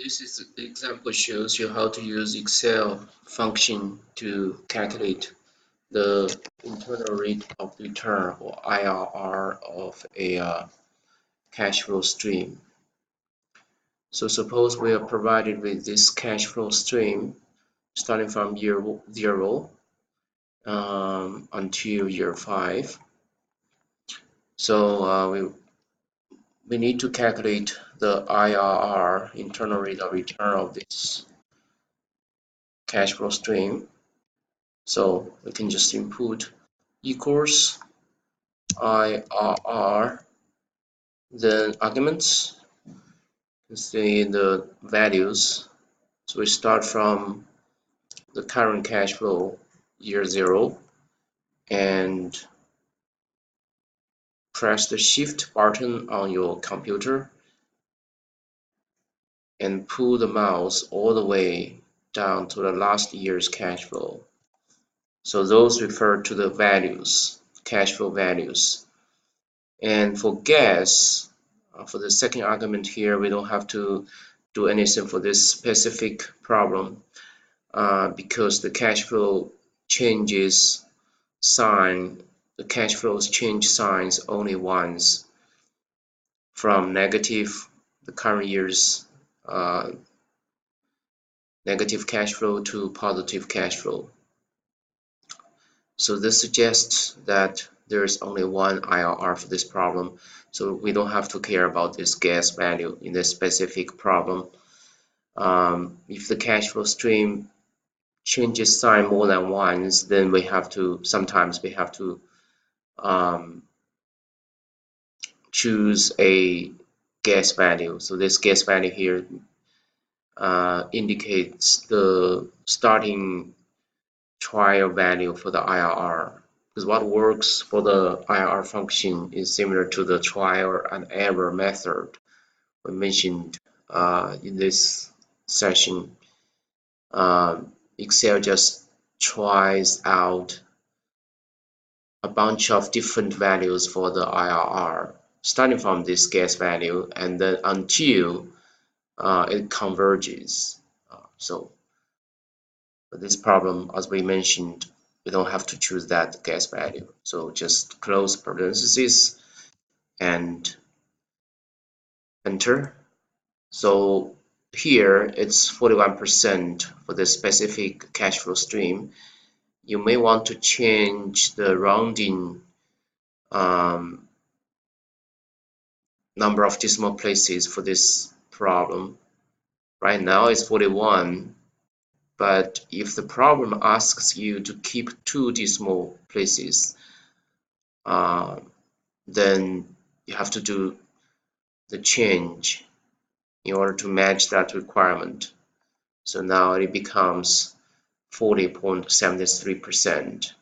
This example shows you how to use Excel function to calculate the internal rate of return or IRR of a cash flow stream. So suppose we are provided with this cash flow stream starting from year 0 until year 5. So we need to calculate the IRR, internal rate of return of this cash flow stream. So we can just input equals IRR, then arguments, say the values. So we start from the current cash flow year 0 and press the shift button on your computer and pull the mouse all the way down to the last year's cash flow. So those refer to the values, cash flow values. And for gas, for the second argument here, we don't have to do anything for this specific problem because the cash flow changes sign, the cash flows change signs only once from negative, the current year's negative cash flow to positive cash flow. So this suggests that there is only one IRR for this problem, so we don't have to care about this gas value in this specific problem. If the cash flow stream changes sign more than once, then sometimes we have to choose a gas value. So this gas value here indicates the starting trial value for the IRR, because what works for the IRR function is similar to the trial and error method we mentioned in this session. Excel just tries out a bunch of different values for the IRR, starting from this gas value and then until it converges. So for this problem, as we mentioned, we don't have to choose that gas value. So just close parentheses and enter. So here it's 41% for the specific cash flow stream. You may want to change the rounding number of decimal places for this problem. Right now it's 41, but if the problem asks you to keep 2 decimal places, then you have to do the change in order to match that requirement. So now it becomes 40.73%.